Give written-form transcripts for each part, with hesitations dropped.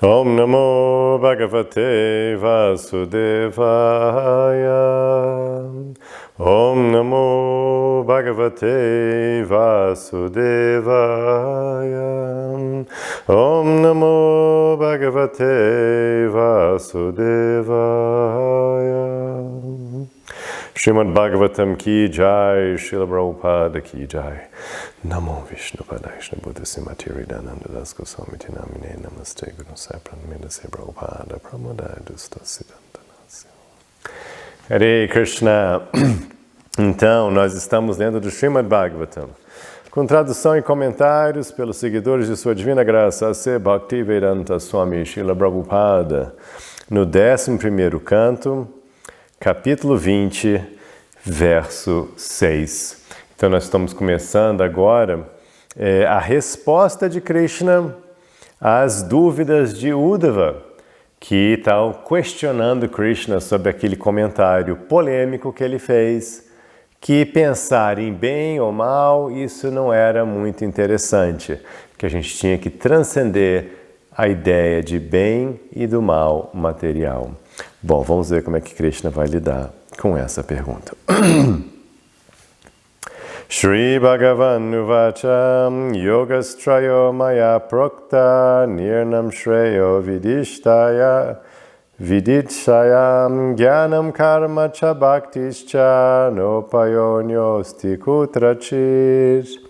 Om Namo Bhagavate Vasudevaya. Om Namo Bhagavate Vasudevaya. Om Namo Bhagavate Vasudevaya. Srimad Bhagavatam ki jai, Srila Prabhupada ki jai. Namo Vishnu Padaya Buddha Simati Ridananda Das Goswami Tinamine Namaste Guru Sai Pranamida Se Prabhupada Pramodaya Dusta Siddhantanasya. Hare Krishna. Então, nós estamos lendo do Srimad Bhagavatam, com tradução e comentários pelos seguidores de Sua Divina Graça, A.C. Bhaktivedanta Swami Srila Prabhupada, no 11º canto, capítulo 20, verso 6. Então nós estamos começando agora a resposta de Krishna às dúvidas de Uddhava, que estão questionando Krishna sobre aquele comentário polêmico que ele fez, que pensar em bem ou mal, isso não era muito interessante, que a gente tinha que transcender a ideia de bem e do mal material. Bom, vamos ver como é que Krishna vai lidar com essa pergunta. Shri Bhagavan Uvacha Yogastrayo Maya Prokta Nirnam Shreyo Vidishaya Jnanam Karma Cha Bhaktischa Nopayonyosti Kutrachit.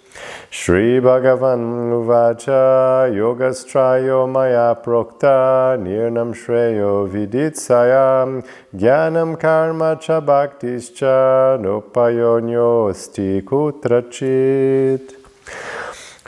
Shri Bhagavan Uvacha Yogastrayo Maya Prokta Nirnam Shreyo Viditsaya Jnanam Karma Cha Bhaktischa Nopayonyosti Kutrachit.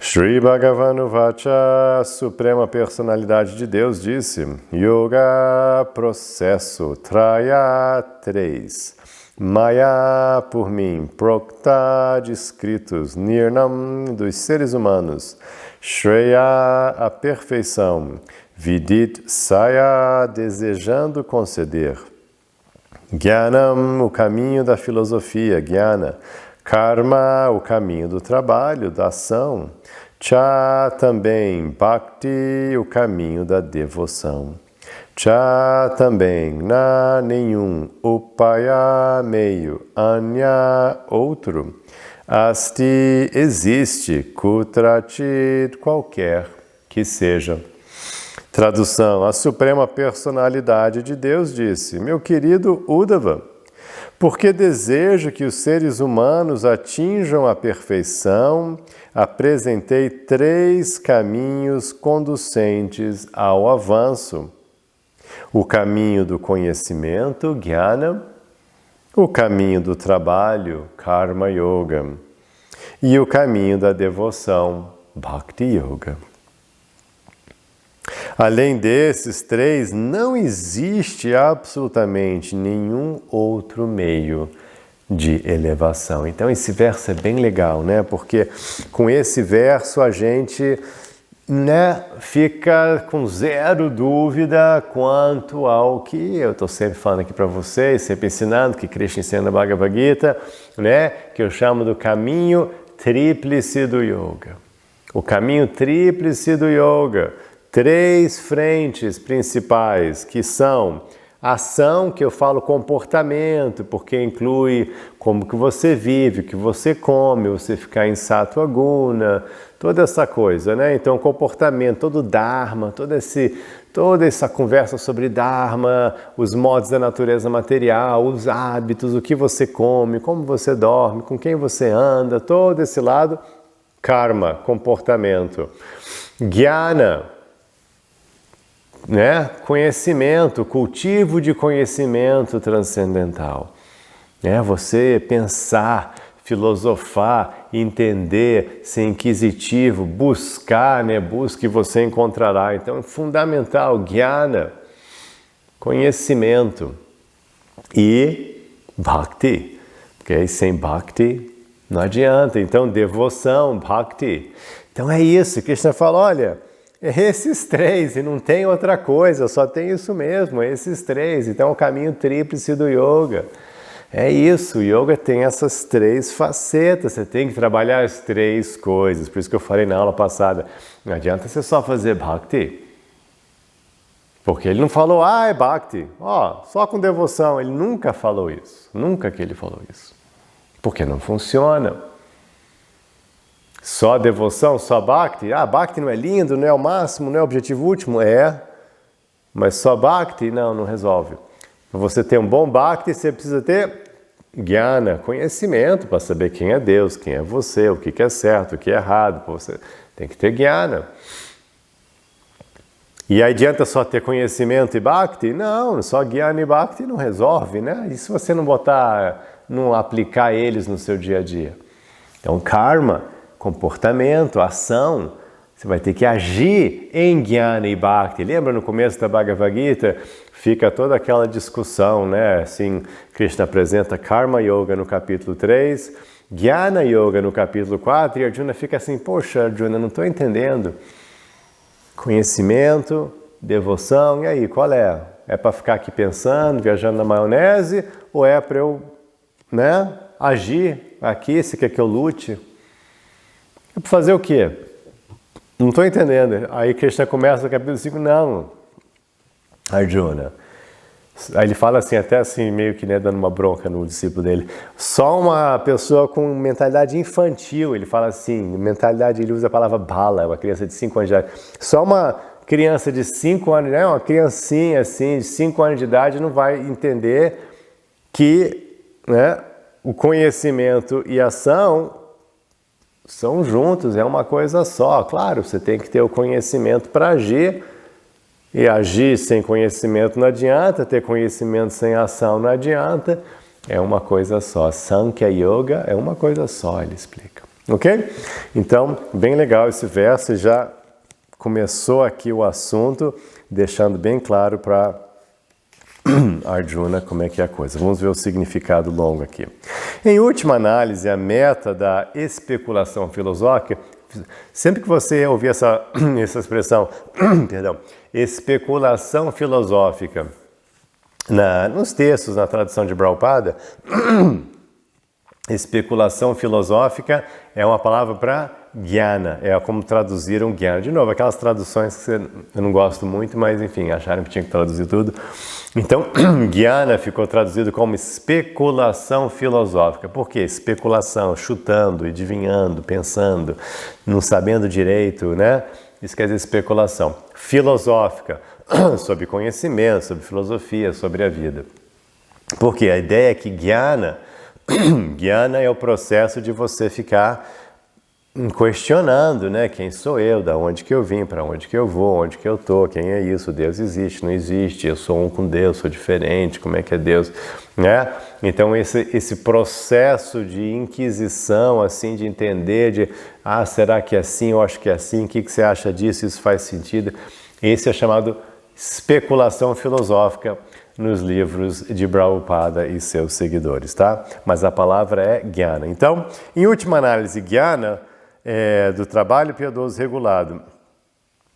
Shri Bhagavan Uvacha, a Suprema Personalidade de Deus, disse: Yoga, processo, Traya, 3. Maya, por mim, Prokta, descritos, Nirnam, dos seres humanos, Shreya, a perfeição, Vidit, Saya, desejando conceder, Jnanam, o caminho da filosofia, Jnana, Karma, o caminho do trabalho, da ação, Cha, também, Bhakti, o caminho da devoção. Cha também, na nenhum, upaya meio, anya outro, asti existe, kutrachit qualquer que seja. Tradução: a Suprema Personalidade de Deus disse: meu querido Uddhava, porque desejo que os seres humanos atinjam a perfeição, apresentei 3 caminhos conducentes ao avanço. O caminho do conhecimento, Jnana, o caminho do trabalho, Karma Yoga, e o caminho da devoção, Bhakti Yoga. Além desses 3, não existe absolutamente nenhum outro meio de elevação. Então esse verso é bem legal, né? Porque com esse verso a gente fica com zero dúvida quanto ao que eu estou sempre falando aqui para vocês, sempre ensinando, que Krishna ensina na Bhagavad Gita, que eu chamo do caminho tríplice do yoga. O caminho tríplice do yoga, 3 frentes principais, que são ação, que eu falo comportamento, porque inclui como que você vive, o que você come, você ficar em sattva guna, toda essa coisa, né? Então, comportamento, todo o dharma, toda essa conversa sobre dharma, os modos da natureza material, os hábitos, o que você come, como você dorme, com quem você anda, todo esse lado, karma, comportamento. Jnana, conhecimento, cultivo de conhecimento transcendental. Você pensar, filosofar, entender, ser inquisitivo, buscar, busque e você encontrará. Então é fundamental, Jnana, conhecimento, e Bhakti, porque sem Bhakti não adianta. Então devoção, Bhakti. Então é isso, Krishna fala, olha, esses 3, e não tem outra coisa, só tem isso mesmo, esses 3. Então é o caminho tríplice do yoga. É isso, o yoga tem essas 3 facetas, você tem que trabalhar as 3 coisas. Por isso que eu falei na aula passada, não adianta você só fazer bhakti. Porque ele não falou, é Bhakti, só com devoção. Ele nunca falou isso, nunca que ele falou isso. Porque não funciona. Só devoção, só Bhakti. Bhakti não é lindo, não é o máximo, não é o objetivo último. Mas só Bhakti não resolve. Para você ter um bom Bhakti, você precisa ter Jnana, conhecimento para saber quem é Deus, quem é você, o que é certo, o que é errado. Você tem que ter Jnana. E aí adianta só ter conhecimento e Bhakti? Não, só Jnana e Bhakti não resolve, né? E se você não aplicar eles no seu dia a dia? Então, karma, comportamento, ação, você vai ter que agir em Jnana e Bhakti. Lembra no começo da Bhagavad Gita? Fica toda aquela discussão, né? Assim, Krishna apresenta Karma Yoga no capítulo 3, Jnana Yoga no capítulo 4, e Arjuna fica assim, poxa, Arjuna, não estou entendendo. Conhecimento, devoção, e aí, qual é? É para ficar aqui pensando, viajando na maionese, ou é para eu, agir aqui, se quer que eu lute? É para fazer o quê? Não estou entendendo. Aí Krishna começa no capítulo 5, não, Arjuna. Aí ele fala assim, até assim, meio que dando uma bronca no discípulo dele. Só uma pessoa com mentalidade infantil, ele fala assim, mentalidade, ele usa a palavra bala, uma criança de 5 anos de idade. Só uma criança de 5 anos, uma criancinha assim, de 5 anos de idade, não vai entender que o conhecimento e a ação são juntos, é uma coisa só. Claro, você tem que ter o conhecimento para agir, e agir sem conhecimento não adianta, ter conhecimento sem ação não adianta, é uma coisa só. Sankhya Yoga é uma coisa só, ele explica. Ok? Então, bem legal esse verso, já começou aqui o assunto, deixando bem claro para Arjuna como é que é a coisa. Vamos ver o significado longo aqui. Em última análise, a meta da especulação filosófica, sempre que você ouvir essa expressão, especulação filosófica, nos textos, na tradução de Prabhupada, especulação filosófica é uma palavra para Jnana, é como traduziram Jnana. De novo, aquelas traduções que eu não gosto muito, mas enfim, acharam que tinha que traduzir tudo. Então, Jnana ficou traduzido como especulação filosófica. Por quê? Especulação, chutando, adivinhando, pensando, não sabendo direito, Isso quer dizer especulação. Filosófica, sobre conhecimento, sobre filosofia, sobre a vida. Porque a ideia é que Jnana é o processo de você ficar questionando, quem sou eu, da onde que eu vim, para onde que eu vou, onde que eu estou, quem é isso, Deus existe, não existe, eu sou um com Deus, sou diferente, como é que é Deus, Então esse processo de inquisição, assim, de entender, de, será que é assim, eu acho que é assim, o que você acha disso, isso faz sentido, esse é chamado especulação filosófica nos livros de Prabhupada e seus seguidores, tá? Mas a palavra é Jnana. Então, em última análise, Jnana do trabalho piedoso regulado.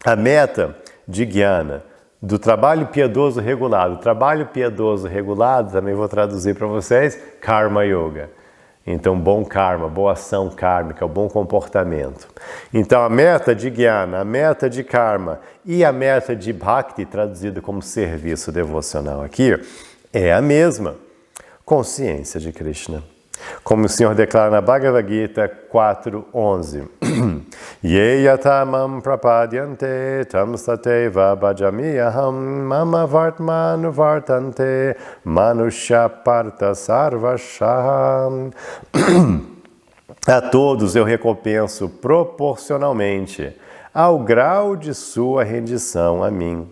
A meta de Jnana, do trabalho piedoso regulado. Trabalho piedoso regulado, também vou traduzir para vocês, Karma Yoga. Então, bom karma, boa ação kármica, bom comportamento. Então, a meta de Jnana, a meta de karma e a meta de Bhakti, traduzido como serviço devocional aqui, é a mesma. Consciência de Krishna. Como o Senhor declara na Bhagavad Gita 4.11. Ye yatamam prapadyante tam sateva bhajamiyaham mama vartmanu vartante manushya parta sarvashaham. A todos eu recompenso proporcionalmente ao grau de sua rendição a mim.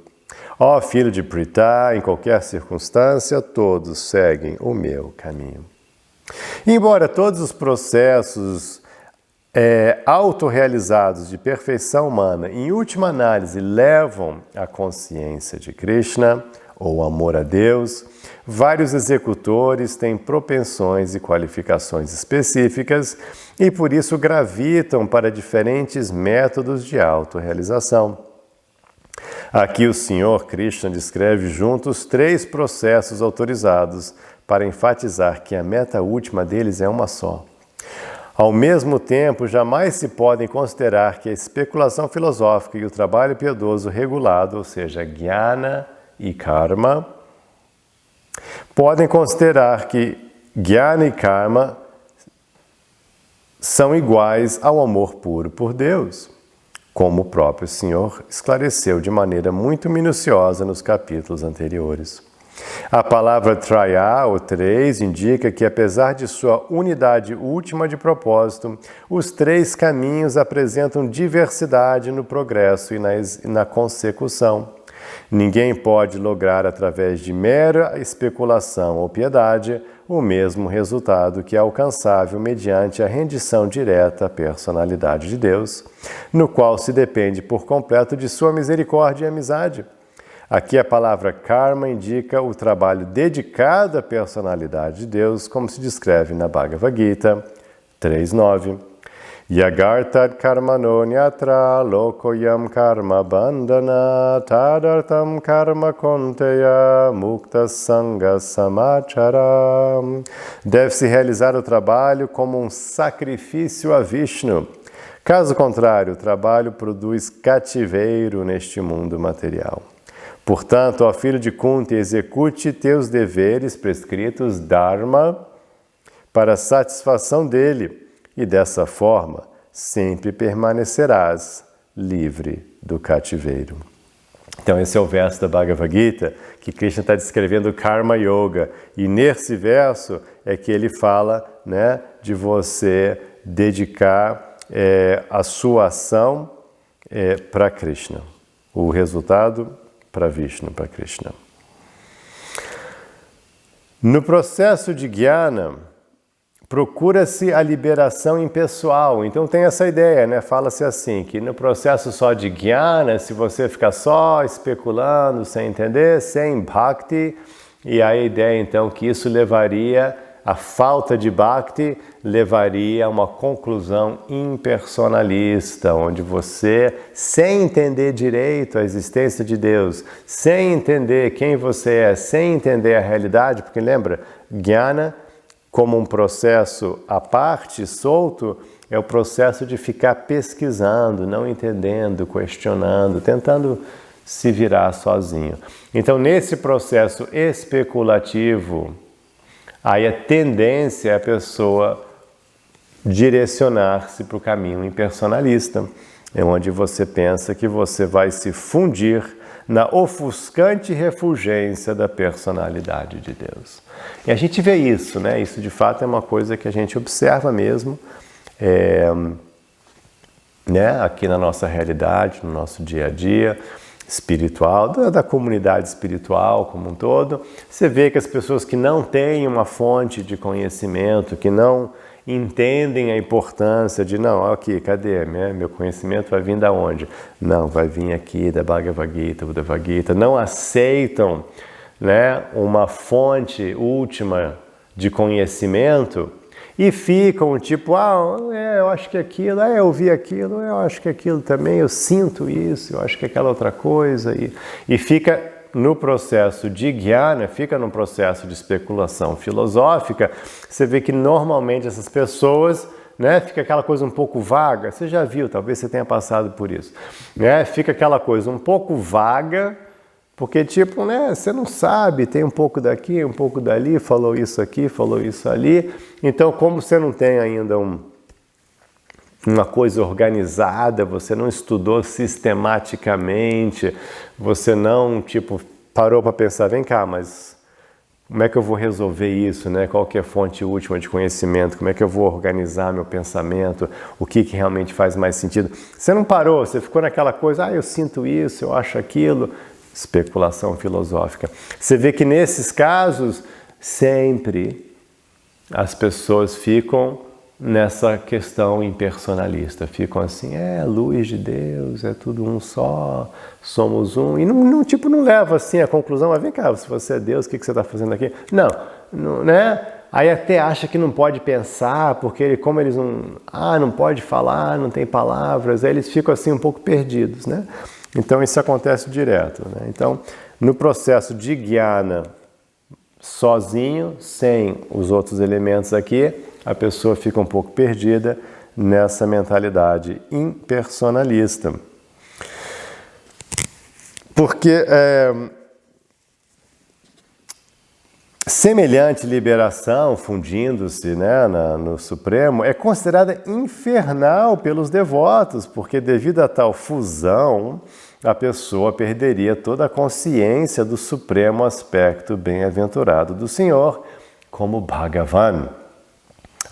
Ó filho de Pritha, em qualquer circunstância, todos seguem o meu caminho. Embora todos os processos autorrealizados de perfeição humana, em última análise, levam à consciência de Krishna, ou amor a Deus, vários executores têm propensões e qualificações específicas e, por isso, gravitam para diferentes métodos de autorrealização. Aqui o Senhor Krishna descreve juntos 3 processos autorizados para enfatizar que a meta última deles é uma só. Ao mesmo tempo, jamais se podem considerar que a especulação filosófica e o trabalho piedoso regulado, ou seja, jnana e karma, podem considerar que jnana e karma são iguais ao amor puro por Deus, como o próprio Senhor esclareceu de maneira muito minuciosa nos capítulos anteriores. A palavra traya, ou três, indica que, apesar de sua unidade última de propósito, os três caminhos apresentam diversidade no progresso e na consecução. Ninguém pode lograr, através de mera especulação ou piedade, o mesmo resultado que é alcançável mediante a rendição direta à personalidade de Deus, no qual se depende por completo de sua misericórdia e amizade. Aqui a palavra karma indica o trabalho dedicado à personalidade de Deus, como se descreve na Bhagavad Gita 3.9. Yagartad karmano nyatra lokoyam karma bandhana tadartam karma konteya mukta sangha samachara. Deve-se realizar o trabalho como um sacrifício a Vishnu. Caso contrário, o trabalho produz cativeiro neste mundo material. Portanto, ó filho de Kunti, execute teus deveres prescritos dharma para a satisfação dele, e dessa forma sempre permanecerás livre do cativeiro. Então esse é o verso da Bhagavad Gita que Krishna está descrevendo o Karma Yoga, e nesse verso é que ele fala, né, de você dedicar a sua ação para Krishna, o resultado para Vishnu, para Krishna. No processo de jnana, procura-se a liberação impessoal. Então tem essa ideia, né? Fala-se assim, que no processo só de jnana, se você ficar só especulando, sem entender, sem bhakti, e a ideia então que isso levaria, a falta de bhakti levaria a uma conclusão impersonalista, onde você, sem entender direito a existência de Deus, sem entender quem você é, sem entender a realidade, porque lembra, jnana, como um processo à parte, solto, é o processo de ficar pesquisando, não entendendo, questionando, tentando se virar sozinho. Então, nesse processo especulativo, aí a tendência é a pessoa direcionar-se para o caminho impersonalista, é onde você pensa que você vai se fundir na ofuscante refulgência da personalidade de Deus. E a gente vê isso, né? Isso de fato é uma coisa que a gente observa mesmo, né? Aqui na nossa realidade, no nosso dia a dia espiritual, da comunidade espiritual como um todo. Você vê que as pessoas que não têm uma fonte de conhecimento, que não entendem a importância de, não, aqui, cadê? Meu conhecimento vai vir da onde? Não, vai vir aqui da Bhagavad Gita, Bhagavad Gita. Não aceitam, né, uma fonte última de conhecimento e ficam tipo, eu acho que aquilo, eu vi aquilo, eu acho que aquilo também, eu sinto isso, eu acho que aquela outra coisa. E fica no processo de jnana, fica no processo de especulação filosófica. Você vê que normalmente essas pessoas, né, fica aquela coisa um pouco vaga. Você já viu, talvez você tenha passado por isso, né? Fica aquela coisa um pouco vaga, porque tipo, né, você não sabe, tem um pouco daqui, um pouco dali, falou isso aqui, falou isso ali. Então, como você não tem ainda uma coisa organizada, você não estudou sistematicamente, você não, tipo, parou para pensar, vem cá, mas como é que eu vou resolver isso, né? Qual que é a fonte última de conhecimento? Como é que eu vou organizar meu pensamento? O que realmente faz mais sentido? Você não parou, você ficou naquela coisa, eu sinto isso, eu acho aquilo. Especulação filosófica. Você vê que nesses casos, sempre as pessoas ficam nessa questão impersonalista, ficam assim, luz de Deus, é tudo um só, somos um, e não leva assim a conclusão, mas vem cá, se você é Deus, o que você está fazendo aqui? Não, né? Aí até acha que não pode pensar, porque como eles não pode falar, não tem palavras, aí eles ficam assim um pouco perdidos, né? Então isso acontece direto, né? Então, no processo de jnana, sozinho, sem os outros elementos aqui, a pessoa fica um pouco perdida nessa mentalidade impersonalista. Porque semelhante liberação, fundindo-se, né, no Supremo, é considerada infernal pelos devotos, porque devido a tal fusão, a pessoa perderia toda a consciência do supremo aspecto bem-aventurado do Senhor, como Bhagavan,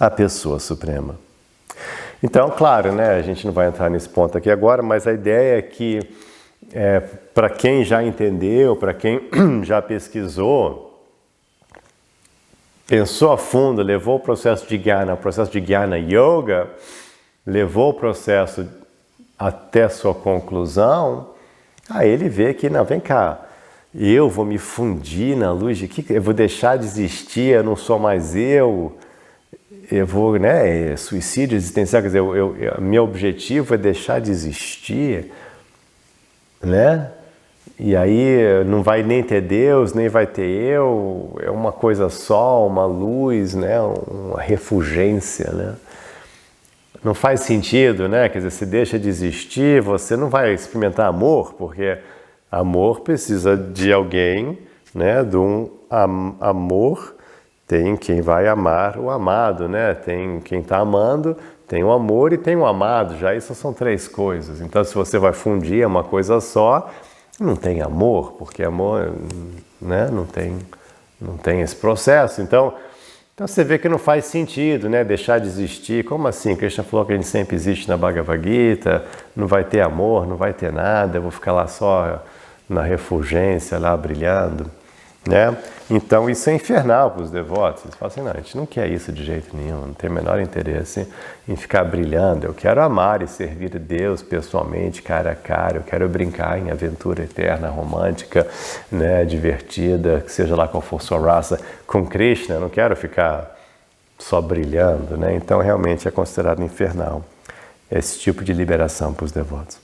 a pessoa suprema. Então, claro, né, a gente não vai entrar nesse ponto aqui agora, mas a ideia é que, para quem já entendeu, para quem já pesquisou, pensou a fundo, levou o processo de Jnana Yoga, levou o processo até sua conclusão, aí ele vê que, não, vem cá, eu vou me fundir na luz de que eu vou deixar de existir, eu não sou mais eu vou, né, suicídio existencial, quer dizer, meu objetivo é deixar de existir, né? E aí não vai nem ter Deus, nem vai ter eu, é uma coisa só, uma luz, né? Uma refulgência, né? Não faz sentido, né? Quer dizer, se deixa de existir, você não vai experimentar amor, porque amor precisa de alguém, né? De um amor, tem quem vai amar o amado, né? Tem quem está amando, tem o amor e tem o amado, já isso são três coisas. Então, se você vai fundir uma coisa só, não tem amor, porque amor, né, não tem esse processo. Então você vê que não faz sentido, né, deixar de existir. Como assim? Krishna falou que a gente sempre existe na Bhagavad Gita, não vai ter amor, não vai ter nada, eu vou ficar lá só na refulgência, lá brilhando, né? Então isso é infernal para os devotos. Eles falam assim, não, a gente não quer isso de jeito nenhum, não tem o menor interesse em ficar brilhando. Eu quero amar e servir a Deus pessoalmente, cara a cara. Eu quero brincar em aventura eterna, romântica, né, divertida, que seja lá qual for sua raça, com Krishna. Eu não quero ficar só brilhando, né? Então realmente é considerado infernal esse tipo de liberação para os devotos.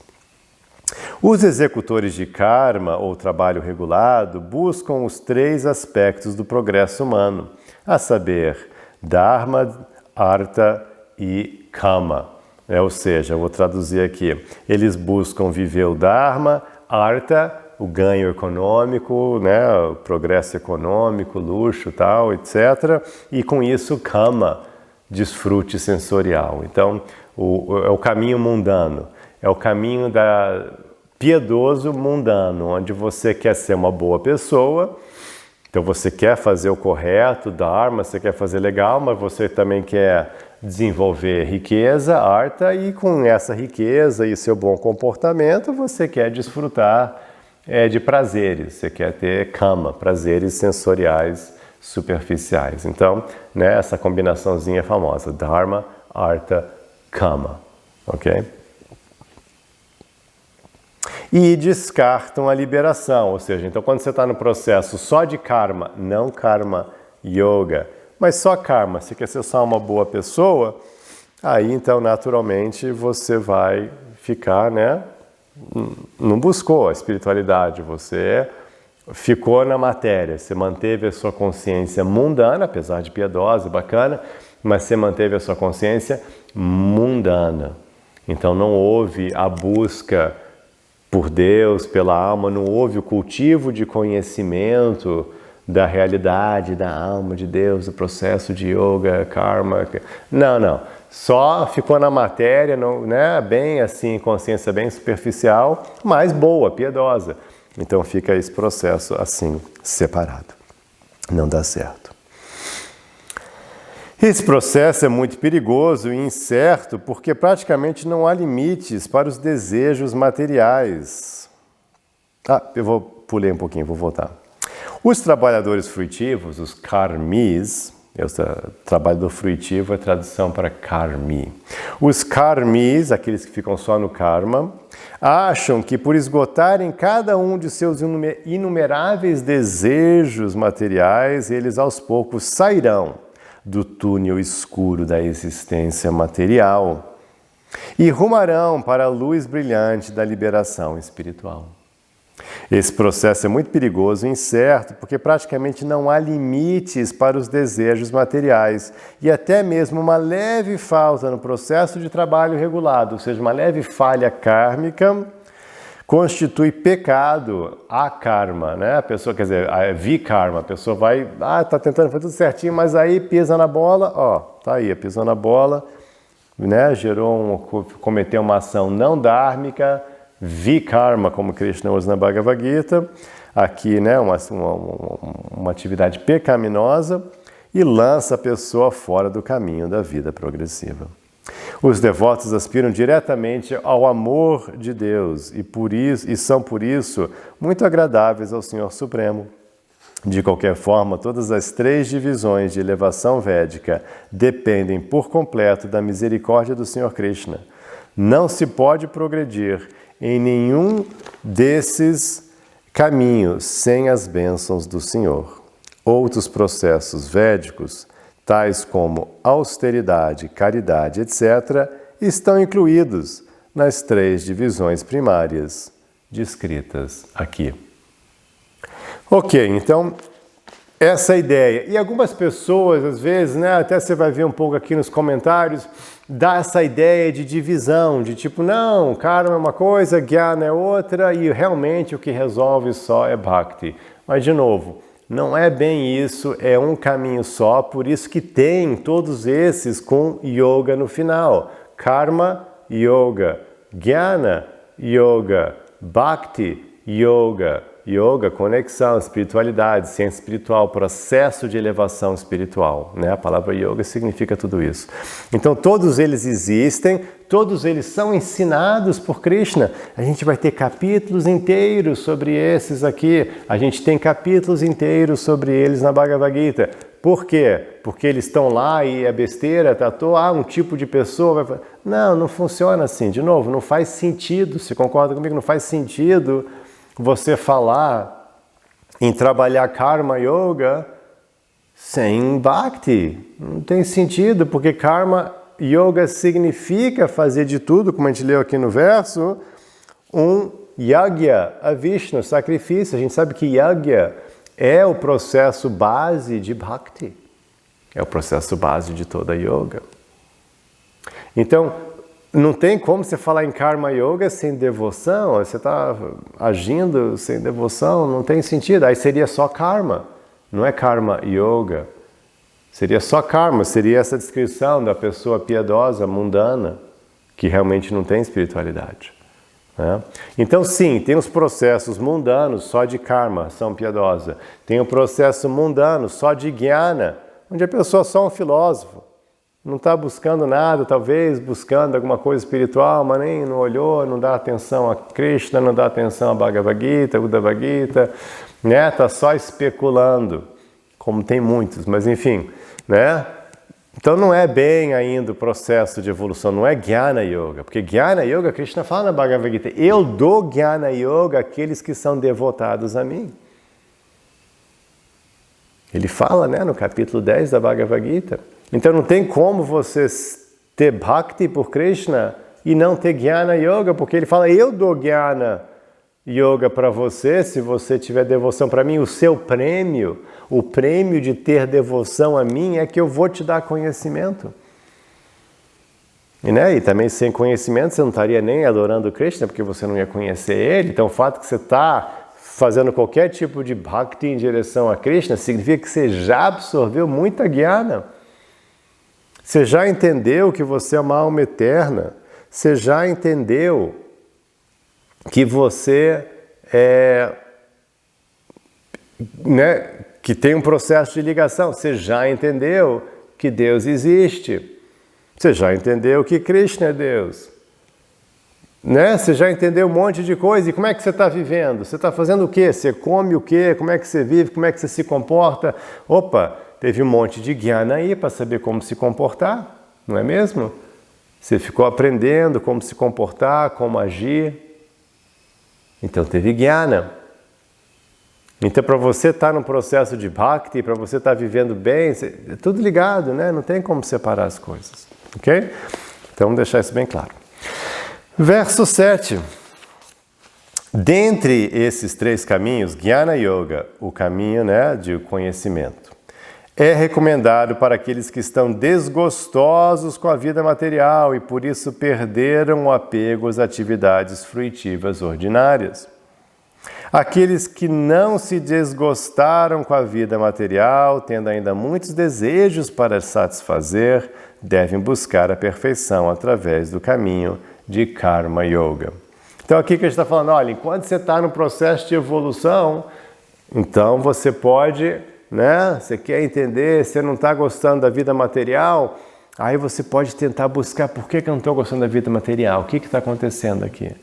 Os executores de karma ou trabalho regulado buscam os três aspectos do progresso humano, a saber, Dharma, Artha e Kama. Ou seja, eu vou traduzir aqui, eles buscam viver o Dharma, Artha, o ganho econômico, né, o progresso econômico, luxo, tal, etc. E com isso, Kama, desfrute sensorial. Então, é o caminho mundano. É o caminho piedoso mundano, onde você quer ser uma boa pessoa, então você quer fazer o correto, Dharma, você quer fazer legal, mas você também quer desenvolver riqueza, artha, e com essa riqueza e seu bom comportamento, você quer desfrutar de prazeres, você quer ter kama, prazeres sensoriais superficiais. Então, né, essa combinaçãozinha é famosa, Dharma, Artha, Kama, ok? E descartam a liberação, ou seja, então quando você está no processo só de karma, não karma yoga, mas só karma, você quer ser só uma boa pessoa, aí então naturalmente você vai ficar, né, não buscou a espiritualidade, você ficou na matéria, você manteve a sua consciência mundana, apesar de piedosa e bacana, mas você manteve a sua consciência mundana, então não houve a busca por Deus, pela alma, não houve o cultivo de conhecimento da realidade, da alma de Deus, do processo de yoga, karma. Não. Só ficou na matéria, né, bem assim, consciência bem superficial, mas boa, piedosa. Então fica esse processo assim, separado. Não dá certo. Esse processo é muito perigoso e incerto porque praticamente não há limites para os desejos materiais. Pulei um pouquinho, vou voltar. Os trabalhadores fruitivos, os karmis, trabalhador fruitivo é tradução para karmi. Os karmis, aqueles que ficam só no karma, acham que por esgotarem cada um de seus inumeráveis desejos materiais, eles aos poucos sairão do túnel escuro da existência material e rumarão para a luz brilhante da liberação espiritual. Esse processo é muito perigoso e incerto, porque praticamente não há limites para os desejos materiais e até mesmo uma leve falta no processo de trabalho regulado, ou seja, uma leve falha kármica, constitui pecado a karma, né? A pessoa, quer dizer, a vikarma, a pessoa vai, tá tentando fazer tudo certinho, mas aí pisa na bola, tá aí, pisou na bola, né? Cometeu uma ação não dármica, vikarma, como Krishna usa na Bhagavad Gita, aqui, né, uma atividade pecaminosa e lança a pessoa fora do caminho da vida progressiva. Os devotos aspiram diretamente ao amor de Deus e são por isso muito agradáveis ao Senhor Supremo. De qualquer forma, todas as 3 divisões de elevação védica dependem por completo da misericórdia do Senhor Krishna. Não se pode progredir em nenhum desses caminhos sem as bênçãos do Senhor. Outros processos védicos, tais como austeridade, caridade, etc., estão incluídos nas 3 divisões primárias descritas aqui. Ok, então, essa ideia. E algumas pessoas, às vezes, né, até você vai ver um pouco aqui nos comentários, dá essa ideia de divisão, de tipo, não, karma é uma coisa, jnana é outra, e realmente o que resolve só é bhakti. Mas, de novo, não é bem isso, é um caminho só, por isso que tem todos esses com yoga no final. Karma, yoga. Jnana, yoga. Bhakti, yoga. Yoga, conexão, espiritualidade, ciência espiritual, processo de elevação espiritual, né? A palavra yoga significa tudo isso. Então, todos eles existem, todos eles são ensinados por Krishna. A gente vai ter capítulos inteiros sobre esses aqui. A gente tem capítulos inteiros sobre eles na Bhagavad Gita. Por quê? Porque eles estão lá e é besteira, um tipo de pessoa vai... Não funciona assim. De novo, não faz sentido. Você concorda comigo? Não faz sentido você falar em trabalhar Karma Yoga sem Bhakti. Não tem sentido, porque Karma Yoga significa fazer de tudo, como a gente leu aqui no verso, um Yagya a Vishnu, sacrifício. A gente sabe que Yagya é o processo base de Bhakti. É o processo base de toda Yoga. Então, não tem como você falar em Karma Yoga sem devoção, você está agindo sem devoção, não tem sentido. Aí seria só Karma, não é Karma Yoga. Seria só Karma, seria essa descrição da pessoa piedosa, mundana, que realmente não tem espiritualidade. Né? Então sim, tem os processos mundanos só de Karma, ação piedosa. Tem o processo mundano só de Jnana, onde a pessoa é só um filósofo. Não está buscando nada, talvez buscando alguma coisa espiritual, mas nem não olhou, não dá atenção a Krishna, não dá atenção a Bhagavad Gita, Uddhava Gita, né? Está só especulando, como tem muitos, mas enfim, né? Então não é bem ainda o processo de evolução, não é Jnana Yoga, porque Jnana Yoga, Krishna fala na Bhagavad Gita, eu dou Jnana Yoga àqueles que são devotados a mim. Ele fala, né, no capítulo 10 da Bhagavad Gita. Então não tem como você ter Bhakti por Krishna e não ter Jnana Yoga, porque ele fala, eu dou Jnana Yoga para você, se você tiver devoção para mim, o seu prêmio, o prêmio de ter devoção a mim é que eu vou te dar conhecimento. E também sem conhecimento você não estaria nem adorando Krishna, porque você não ia conhecer ele. Então o fato que você está fazendo qualquer tipo de Bhakti em direção a Krishna significa que você já absorveu muita Jnana. Você já entendeu que você é uma alma eterna? Você já entendeu que você que tem um processo de ligação? Você já entendeu que Deus existe? Você já entendeu que Krishna é Deus? Né? Você já entendeu um monte de coisa. E como é que você está vivendo? Você está fazendo o quê? Você come o quê? Como é que você vive? Como é que você se comporta? Opa! Teve um monte de Jnana aí para saber como se comportar, não é mesmo? Você ficou aprendendo como se comportar, como agir. Então teve Jnana. Então para você estar no processo de Bhakti, para você estar vivendo bem, é tudo ligado, né? Não tem como separar as coisas. Ok? Então vamos deixar isso bem claro. Verso 7. Dentre esses 3 caminhos, Jnana Yoga, o caminho, né, de conhecimento, é recomendado para aqueles que estão desgostosos com a vida material e por isso perderam o apego às atividades fruitivas ordinárias. Aqueles que não se desgostaram com a vida material, tendo ainda muitos desejos para satisfazer, devem buscar a perfeição através do caminho de Karma Yoga. Então aqui que a gente está falando, olha, enquanto você está no processo de evolução, então você pode, né? Você quer entender, você não está gostando da vida material, aí você pode tentar buscar por que eu não estou gostando da vida material, o que está acontecendo aqui?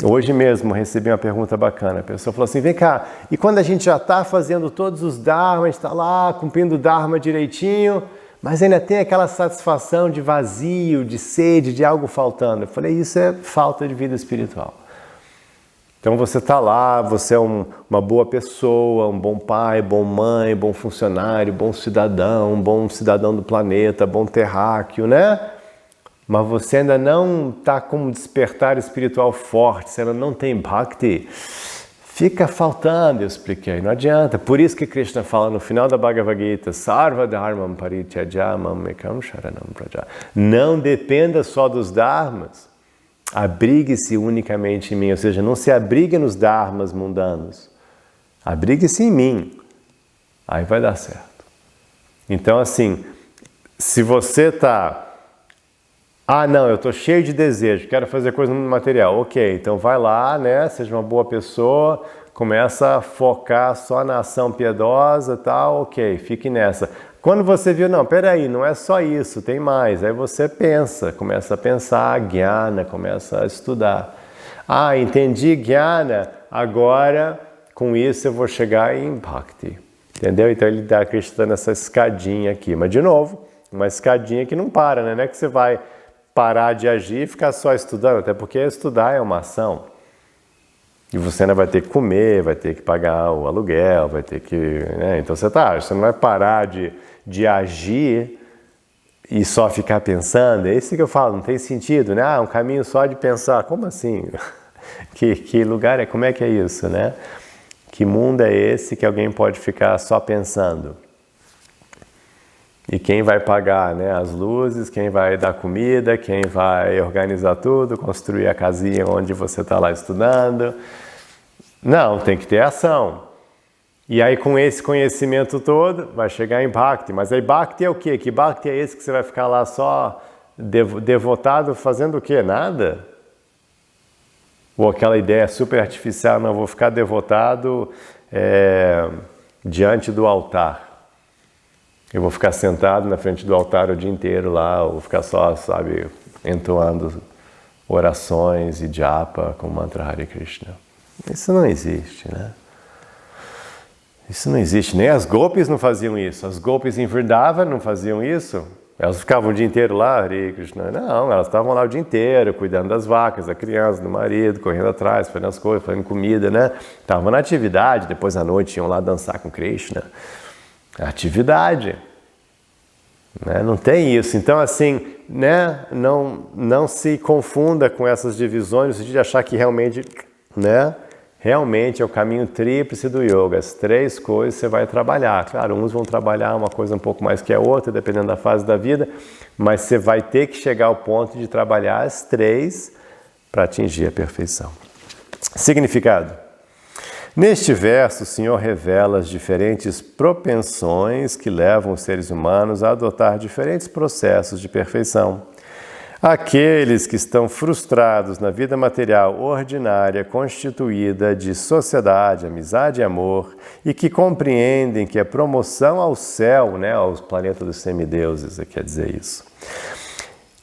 Hoje mesmo recebi uma pergunta bacana, a pessoa falou assim, vem cá, e quando a gente já está fazendo todos os dharmas, está lá cumprindo o dharma direitinho, mas ainda tem aquela satisfação de vazio, de sede, de algo faltando. Eu falei, isso é falta de vida espiritual. Então você está lá, você é uma boa pessoa, um bom pai, bom mãe, bom funcionário, bom cidadão do planeta, bom terráqueo, né? Mas você ainda não está com um despertar espiritual forte, você ainda não tem bhakti. Fica faltando, eu expliquei, não adianta. Por isso que Krishna fala no final da Bhagavad Gita, Sarva Dharmam Parityaja Mamekam Sharanam Praja. Não dependa só dos dharmas, abrigue-se unicamente em mim, ou seja, não se abrigue nos dharmas mundanos, abrigue-se em mim, aí vai dar certo. Então assim, se você está... não, eu estou cheio de desejo, quero fazer coisa no mundo material. Ok, então vai lá, né? Seja uma boa pessoa, começa a focar só na ação piedosa, tal, ok, fique nessa. Quando você viu, não, peraí, não é só isso, tem mais. Aí você pensa, começa a pensar, Jnana, começa a estudar. Entendi Jnana, agora com isso eu vou chegar em Bhakti. Entendeu? Então ele está acreditando nessa escadinha aqui. Mas de novo, uma escadinha que não para, né? Não é que você vai parar de agir e ficar só estudando, até porque estudar é uma ação. E você ainda vai ter que comer, vai ter que pagar o aluguel, vai ter que... né? Então você não vai parar de agir e só ficar pensando. É isso que eu falo, não tem sentido, né? Um caminho só de pensar. Como assim? Que lugar é? Como é que é isso, né? Que mundo é esse que alguém pode ficar só pensando? E quem vai pagar, né, as luzes, quem vai dar comida, quem vai organizar tudo, construir a casinha onde você está lá estudando. Não, tem que ter ação. E aí com esse conhecimento todo, vai chegar em Bhakti. Mas aí Bhakti é o quê? Que Bhakti é esse que você vai ficar lá só devotado fazendo o quê? Nada? Ou aquela ideia super artificial, não, vou ficar devotado diante do altar. Eu vou ficar sentado na frente do altar o dia inteiro lá, ou vou ficar só, sabe, entoando orações e japa com o mantra Hare Krishna. Isso não existe, né? Isso não existe. Nem as gopis não faziam isso. As gopis em Vrindavan não faziam isso. Elas ficavam o dia inteiro lá, Hare Krishna. Não, elas estavam lá o dia inteiro, cuidando das vacas, da criança, do marido, correndo atrás, fazendo as coisas, fazendo comida, né? Estavam na atividade, depois à noite iam lá dançar com Krishna. Atividade, né? Não tem isso. Então assim, né? Não se confunda com essas divisões de achar que realmente, né? Realmente é o caminho tríplice do yoga. As 3 coisas você vai trabalhar. Claro, uns vão trabalhar uma coisa um pouco mais que a outra, dependendo da fase da vida, mas você vai ter que chegar ao ponto de trabalhar as 3 para atingir a perfeição. Significado. Neste verso, o Senhor revela as diferentes propensões que levam os seres humanos a adotar diferentes processos de perfeição. Aqueles que estão frustrados na vida material ordinária constituída de sociedade, amizade e amor e que compreendem que a promoção ao céu, né, aos planetas dos semideuses, quer dizer isso,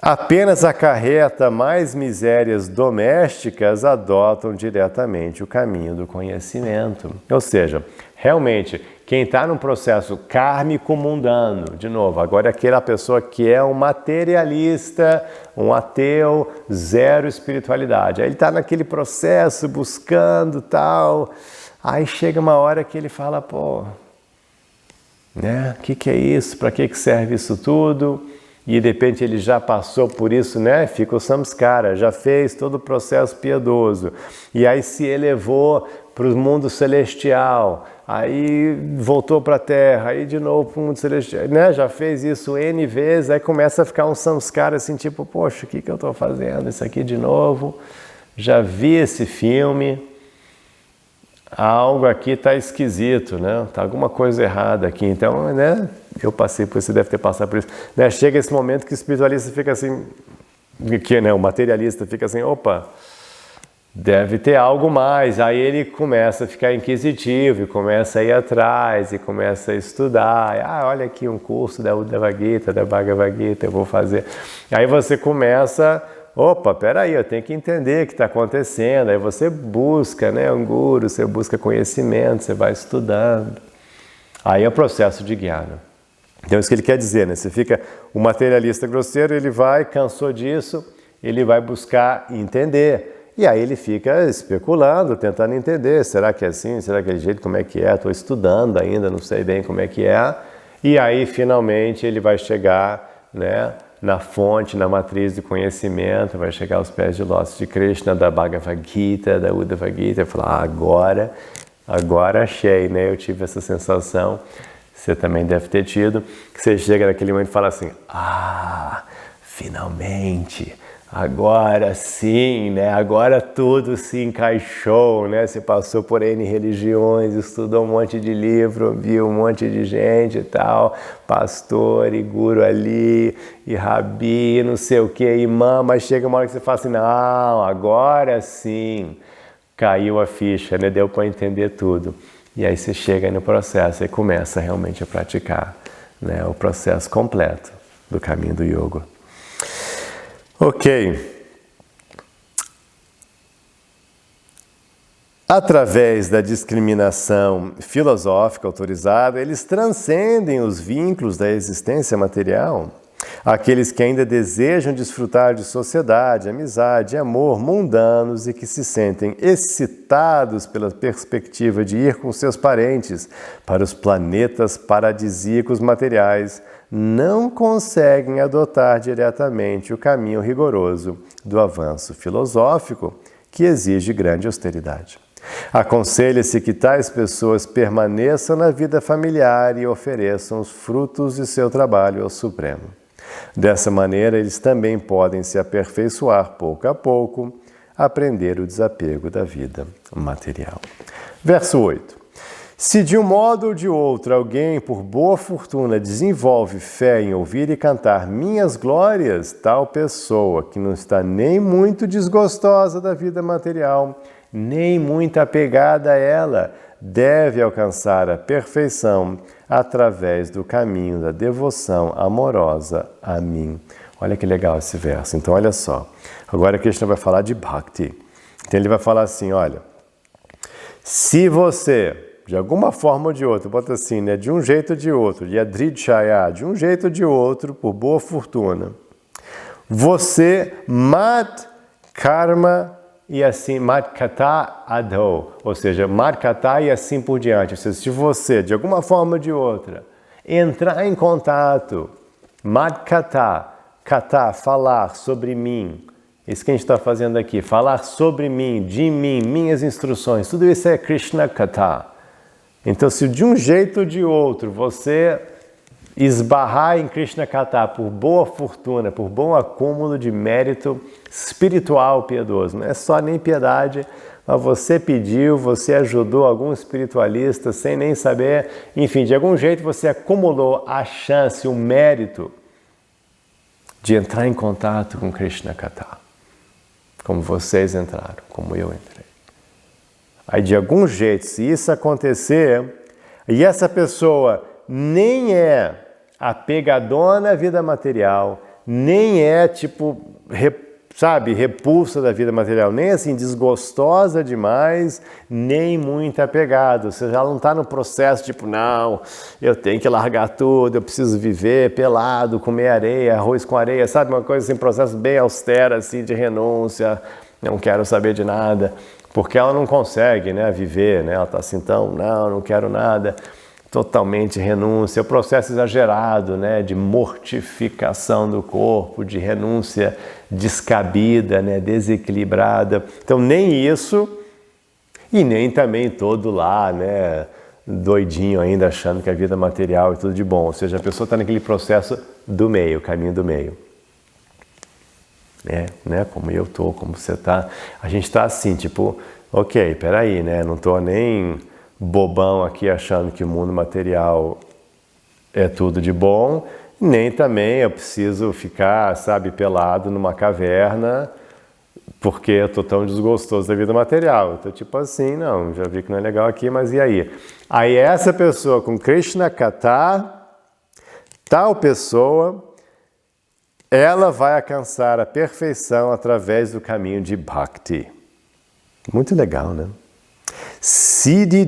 apenas acarreta mais misérias domésticas, adotam diretamente o caminho do conhecimento. Ou seja, realmente, quem está num processo kármico mundano, de novo, agora é aquela pessoa que é um materialista, um ateu, zero espiritualidade. Aí ele está naquele processo, buscando tal, aí chega uma hora que ele fala, pô, né, que é isso? Para que serve isso tudo? e de repente ele já passou por isso, né? Fica o samskara, já fez todo o processo piedoso, e aí se elevou para o mundo celestial, aí voltou para a Terra, aí de novo para o mundo celestial, né? Já fez isso N vezes, aí começa a ficar um samskara assim, tipo, poxa, o que eu estou fazendo? Isso aqui de novo, já vi esse filme, algo aqui está esquisito, né? Tá alguma coisa errada aqui, então, né? Eu passei por isso, você deve ter passado por isso, né? Chega esse momento que o espiritualista fica assim, né? O materialista fica assim, opa, deve ter algo mais, aí ele começa a ficar inquisitivo, e começa a ir atrás, e começa a estudar, olha aqui um curso da Uddhava Gita, da Bhagavad Gita, eu vou fazer, aí você começa, opa, peraí, eu tenho que entender o que está acontecendo, aí você busca, né, um guru, você busca conhecimento, você vai estudando, aí é o processo de jnana. Então isso que ele quer dizer, né, você fica, o materialista grosseiro, ele vai, cansou disso, ele vai buscar entender, e aí ele fica especulando, tentando entender, será que é assim, será que é de jeito, como é que é, estou estudando ainda, não sei bem como é que é, e aí finalmente ele vai chegar, né, na fonte, na matriz de conhecimento, vai chegar aos pés de lótus de Krishna, da Bhagavad Gita, da Uddhava Gita, e falar, agora achei, né, eu tive essa sensação, você também deve ter tido, que você chega naquele momento e fala assim, finalmente, agora sim, né? Agora tudo se encaixou, né? Você passou por N religiões, estudou um monte de livro, viu um monte de gente e tal, pastor e guru ali, e rabi, não sei o que, imã, mas chega uma hora que você fala assim, não, agora sim, caiu a ficha, né? Deu para entender tudo. E aí você chega no processo e começa realmente a praticar, né? O processo completo do caminho do yoga. Ok. Através da discriminação filosófica autorizada, eles transcendem os vínculos da existência material. Aqueles que ainda desejam desfrutar de sociedade, amizade, amor mundanos e que se sentem excitados pela perspectiva de ir com seus parentes para os planetas paradisíacos materiais, não conseguem adotar diretamente o caminho rigoroso do avanço filosófico, que exige grande austeridade. Aconselha-se que tais pessoas permaneçam na vida familiar e ofereçam os frutos de seu trabalho ao Supremo. Dessa maneira, eles também podem se aperfeiçoar pouco a pouco, aprender o desapego da vida material. Verso 8. Se de um modo ou de outro alguém, por boa fortuna, desenvolve fé em ouvir e cantar minhas glórias, tal pessoa, que não está nem muito desgostosa da vida material, nem muito apegada a ela, deve alcançar a perfeição através do caminho da devoção amorosa a mim. Olha que legal esse verso. Então, olha só. Agora Krishna vai falar de Bhakti. Então, ele vai falar assim, olha, se você, de alguma forma ou de outra, bota assim, né, de um jeito ou de outro, yadridshaya, de um jeito ou de outro, por boa fortuna, você mat karma e assim, madkata adho, ou seja, madkata e assim por diante. Ou seja, se você, de alguma forma ou de outra, entrar em contato, madkata, kata, falar sobre mim, isso que a gente está fazendo aqui, falar sobre mim, de mim, minhas instruções, tudo isso é Krishna Kata. Então, se de um jeito ou de outro você esbarrar em Krishna Kata por boa fortuna, por bom acúmulo de mérito espiritual piedoso, não é só nem piedade, mas você pediu, você ajudou algum espiritualista sem nem saber, enfim, de algum jeito você acumulou a chance, o mérito de entrar em contato com Krishna Kata, como vocês entraram, como eu entrei. Aí de algum jeito, se isso acontecer, e essa pessoa nem é apegadona à vida material, nem é tipo, repulsa da vida material, nem assim desgostosa demais, nem muito apegada. Ou seja, ela não está no processo tipo, não, eu tenho que largar tudo, eu preciso viver pelado, comer areia, arroz com areia, sabe? Uma coisa assim, processo bem austero assim, de renúncia, não quero saber de nada, porque ela não consegue, né, viver, né? Ela está assim, então, não quero nada. totalmente renúncia, o processo exagerado, né, de mortificação do corpo, de renúncia descabida, né, desequilibrada. Então nem isso, e nem também todo lá, né, doidinho ainda achando que a vida material é tudo de bom. Ou seja, a pessoa está naquele processo do meio, caminho do meio. Né, como eu tô, como você tá. A gente está assim, tipo, ok, peraí, né, não tô nem bobão aqui achando que o mundo material é tudo de bom, nem também eu preciso ficar, sabe, pelado numa caverna porque eu tô tão desgostoso da vida material. Eu tô tipo assim, não, já vi que não é legal aqui, mas e aí? Aí essa pessoa com Krishna Kata, tal pessoa, ela vai alcançar a perfeição através do caminho de Bhakti. Muito legal, né? Siddhi,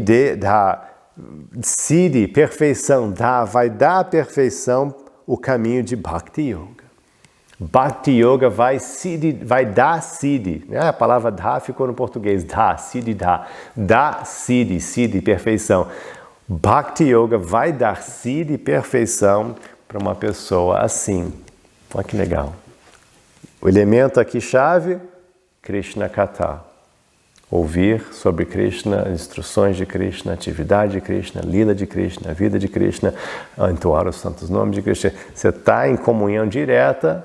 Siddhi, perfeição, vai dar a perfeição o caminho de Bhakti Yoga. Bhakti Yoga vai dar Siddhi. A palavra Dha ficou no português, Dha, Siddhi, Dha. Dá Siddhi, Siddhi, perfeição. Bhakti Yoga vai dar Siddhi, perfeição para uma pessoa assim. Olha que legal. O elemento aqui chave, Krishna Kata. Ouvir sobre Krishna, instruções de Krishna, atividade de Krishna, lila de Krishna, vida de Krishna, entoar os santos nomes de Krishna. Você está em comunhão direta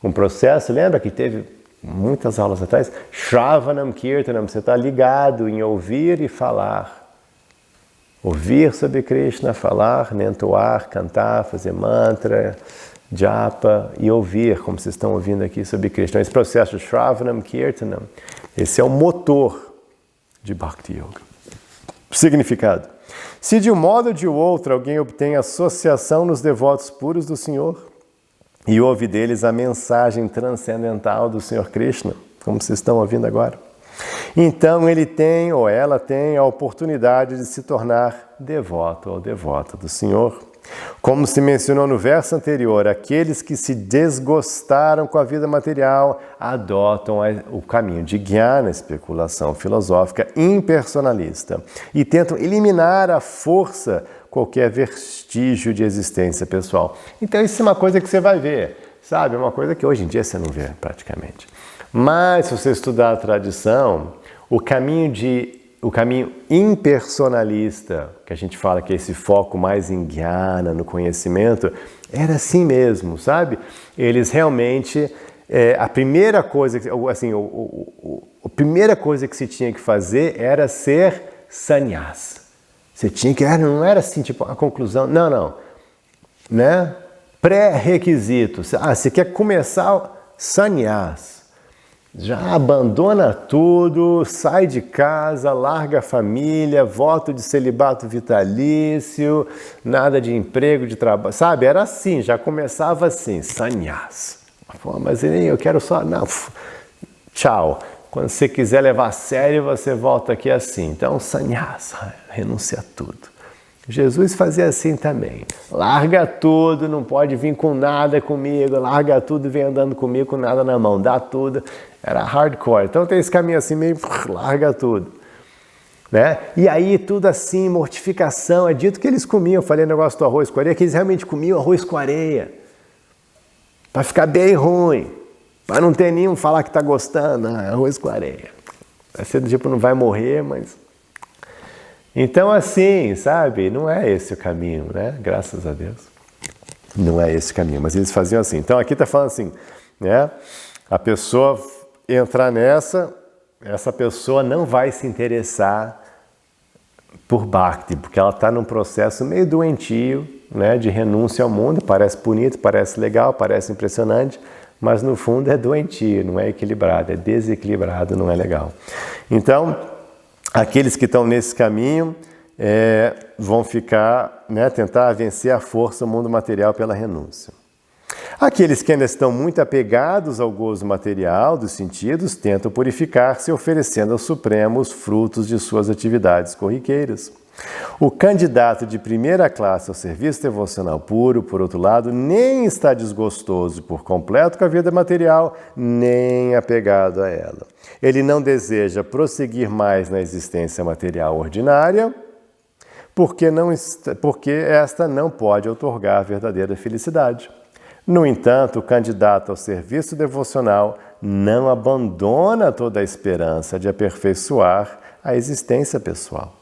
com o processo. Lembra que teve muitas aulas atrás? Shravanam Kirtanam, você está ligado em ouvir e falar. Ouvir sobre Krishna, falar, entoar, cantar, fazer mantra, japa e ouvir, como vocês estão ouvindo aqui sobre Krishna. Esse processo de Shravanam Kirtanam, esse é o motor de Bhakti Yoga. Significado. Se de um modo ou de outro alguém obtém associação nos devotos puros do Senhor e ouve deles a mensagem transcendental do Senhor Krishna, como vocês estão ouvindo agora, então ele tem ou ela tem a oportunidade de se tornar devoto ou devota do Senhor. Como se mencionou no verso anterior, aqueles que se desgostaram com a vida material adotam o caminho de Jnana, especulação filosófica impersonalista, e tentam eliminar à força qualquer vestígio de existência pessoal. Então isso é uma coisa que você vai ver, sabe? É uma coisa que hoje em dia você não vê praticamente. Mas se você estudar a tradição, o caminho impersonalista, que a gente fala que é esse foco mais em Jnana, no conhecimento, era assim mesmo, sabe? Eles realmente, a primeira coisa, assim, a primeira coisa que se tinha que fazer era ser sannyas. Você tinha que, não era assim, tipo, a conclusão, não, né? Pré-requisito. Você quer começar sannyas. Já abandona tudo, sai de casa, larga a família, voto de celibato vitalício, nada de emprego, de trabalho, sabe? Era assim, já começava assim, sannyas. Mas eu quero só, não, tchau. Quando você quiser levar a sério, você volta aqui assim. Então, sannyas, renuncia a tudo. Jesus fazia assim também. Larga tudo, não pode vir com nada comigo, larga tudo, vem andando comigo com nada na mão, dá tudo. Era hardcore. Então tem esse caminho assim, meio larga tudo. Né? E aí tudo assim, mortificação. É dito que eles comiam, eu falei o negócio do arroz com areia, que eles realmente comiam arroz com areia. Para ficar bem ruim. Para não ter nenhum falar que está gostando, arroz com areia. Vai ser do tipo, não vai morrer, mas... Então assim, sabe, não é esse o caminho, né? Graças a Deus. Não é esse o caminho, mas eles faziam assim. Então aqui está falando assim, né? A pessoa entrar nessa, essa pessoa não vai se interessar por Bhakti, porque ela está num processo meio doentio, né? De renúncia ao mundo, parece bonito, parece legal, parece impressionante, mas no fundo é doentio, não é equilibrado, é desequilibrado, não é legal. Então, aqueles que estão nesse caminho vão ficar, né, tentar vencer a força do mundo material pela renúncia. Aqueles que ainda estão muito apegados ao gozo material dos sentidos tentam purificar-se oferecendo ao Supremo os frutos de suas atividades corriqueiras. O candidato de primeira classe ao serviço devocional puro, por outro lado, nem está desgostoso por completo com a vida material, nem apegado a ela. Ele não deseja prosseguir mais na existência material ordinária, porque esta não pode otorgar a verdadeira felicidade. No entanto, o candidato ao serviço devocional não abandona toda a esperança de aperfeiçoar a existência pessoal.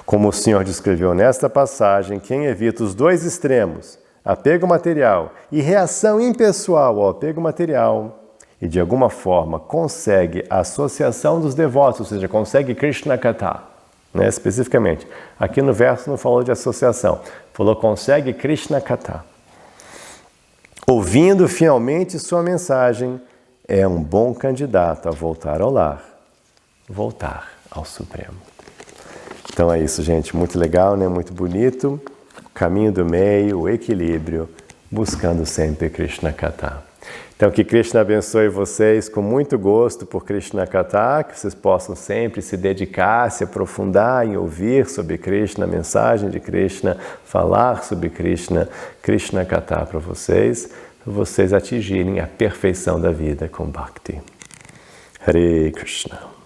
Como o Senhor descreveu nesta passagem, quem evita os dois extremos, apego material e reação impessoal ao apego material, e de alguma forma consegue a associação dos devotos, ou seja, consegue Krishna Katha, especificamente. Aqui no verso não falou de associação, falou consegue Krishna Katha. Ouvindo fielmente sua mensagem, é um bom candidato a voltar ao lar, voltar ao Supremo. Então é isso, gente. Muito legal, né? Muito bonito. O caminho do meio, o equilíbrio, buscando sempre Krishna Katha. Então que Krishna abençoe vocês com muito gosto por Krishna Katha, que vocês possam sempre se dedicar, se aprofundar em ouvir sobre Krishna, a mensagem de Krishna, falar sobre Krishna, Krishna Katha para vocês atingirem a perfeição da vida com Bhakti. Hare Krishna.